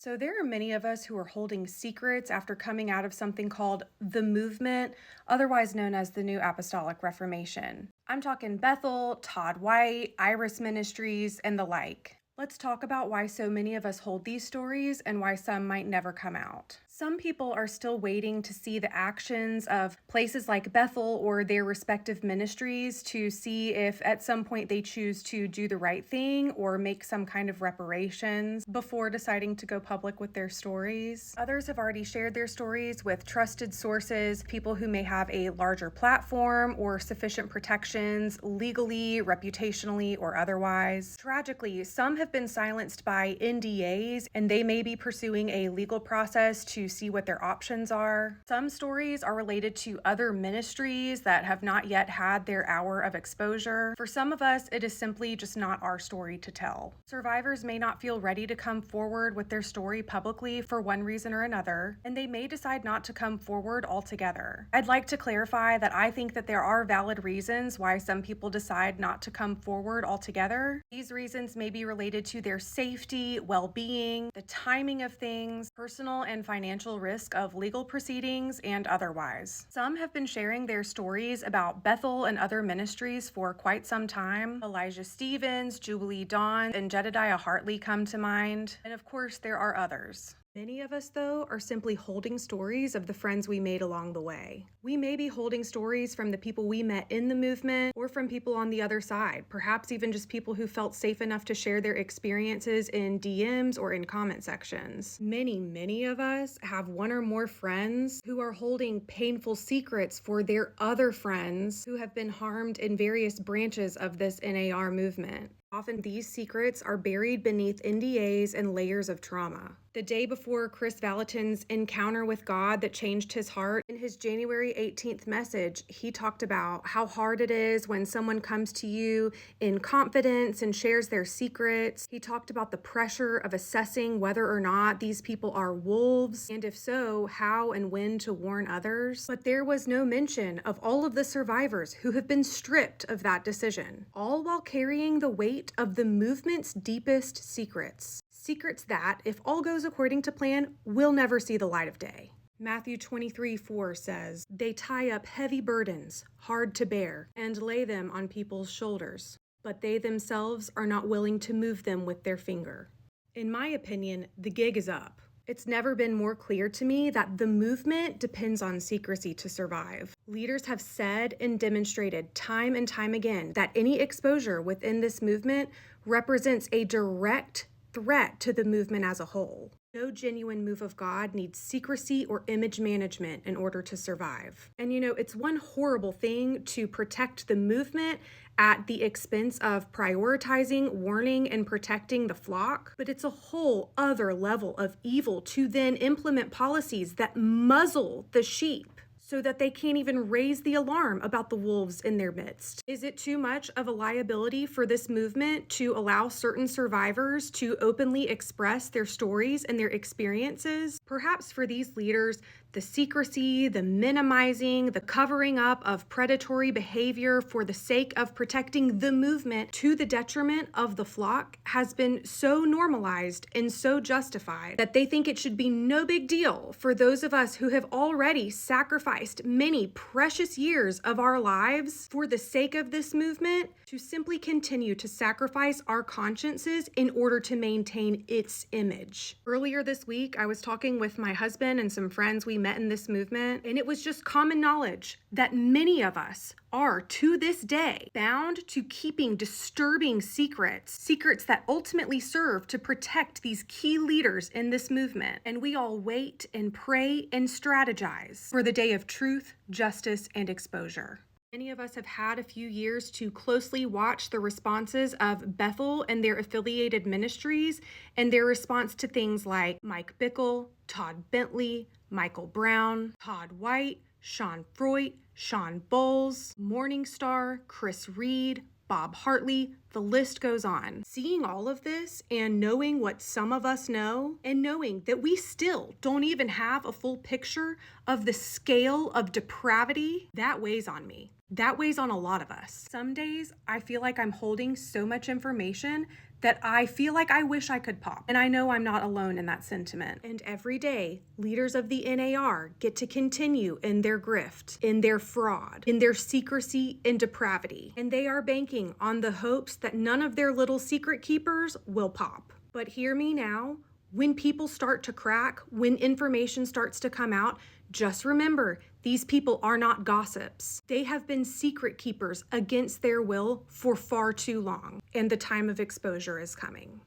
So, there are many of us who are holding secrets after coming out of something called the movement, otherwise known as the New Apostolic Reformation. I'm talking Bethel, Todd White, Iris Ministries, and the like. Let's talk about why so many of us hold these stories and why some might never come out. Some people are still waiting to see the actions of places like Bethel or their respective ministries to see if at some point they choose to do the right thing or make some kind of reparations before deciding to go public with their stories. Others have already shared their stories with trusted sources, people who may have a larger platform or sufficient protections legally, reputationally, or otherwise. Tragically, some have been silenced by NDAs and they may be pursuing a legal process to see what their options are. Some stories are related to other ministries that have not yet had their hour of exposure. For some of us, it is simply just not our story to tell. Survivors may not feel ready to come forward with their story publicly for one reason or another, and they may decide not to come forward altogether. I'd like to clarify that I think that there are valid reasons why some people decide not to come forward altogether. These reasons may be related to their safety, well-being, the timing of things, personal and financial risk of legal proceedings, and otherwise. Some have been sharing their stories about Bethel and other ministries for quite some time. Elijah Stevens, Jubilee Dawn, and Jedediah Hartley come to mind. And of course, there are others. Many of us, though, are simply holding stories of the friends we made along the way. We may be holding stories from the people we met in the movement or from people on the other side, perhaps even just people who felt safe enough to share their experiences in DMs or in comment sections. Many of us have one or more friends who are holding painful secrets for their other friends who have been harmed in various branches of this NAR movement. Often these secrets are buried beneath NDAs and layers of trauma. The day before Chris Valentin's encounter with God that changed his heart, in his January 18th message, he talked about how hard it is when someone comes to you in confidence and shares their secrets. He talked about the pressure of assessing whether or not these people are wolves, and if so, how and when to warn others. But there was no mention of all of the survivors who have been stripped of that decision, all while carrying the weight of the movement's deepest secrets. Secrets that, if all goes according to plan, will never see the light of day. Matthew 23:4 says, "They tie up heavy burdens, hard to bear, and lay them on people's shoulders, but they themselves are not willing to move them with their finger." In my opinion, the gig is up. It's never been more clear to me that the movement depends on secrecy to survive. Leaders have said and demonstrated time and time again that any exposure within this movement represents a direct threat to the movement as a whole. No genuine move of God needs secrecy or image management in order to survive. And it's one horrible thing to protect the movement at the expense of prioritizing, warning, and protecting the flock, but it's a whole other level of evil to then implement policies that muzzle the sheep so that they can't even raise the alarm about the wolves in their midst. Is it too much of a liability for this movement to allow certain survivors to openly express their stories and their experiences? Perhaps for these leaders, the secrecy, the minimizing, the covering up of predatory behavior for the sake of protecting the movement to the detriment of the flock has been so normalized and so justified that they think it should be no big deal for those of us who have already sacrificed many precious years of our lives for the sake of this movement to simply continue to sacrifice our consciences in order to maintain its image. Earlier this week, I was talking with my husband and some friends we met in this movement, and it was just common knowledge that many of us are, to this day, bound to keeping disturbing secrets that ultimately serve to protect these key leaders in this movement. And we all wait and pray and strategize for the day of truth, justice, and exposure. Many of us have had a few years to closely watch the responses of Bethel and their affiliated ministries and their response to things like Mike Bickle, Todd Bentley, Michael Brown, Todd White, Sean Freud, Sean Bowles, Morningstar, Chris Reed, Bob Hartley, the list goes on. Seeing all of this and knowing what some of us know, and knowing that we still don't even have a full picture of the scale of depravity, that weighs on me. That weighs on a lot of us. Some days I feel like I'm holding so much information that I feel like I wish I could pop. And I know I'm not alone in that sentiment. And every day, leaders of the NAR get to continue in their grift, in their fraud, in their secrecy and depravity. And they are banking on the hopes that none of their little secret keepers will pop. But hear me now, when people start to crack, when information starts to come out, just remember, these people are not gossips. They have been secret keepers against their will for far too long, and the time of exposure is coming.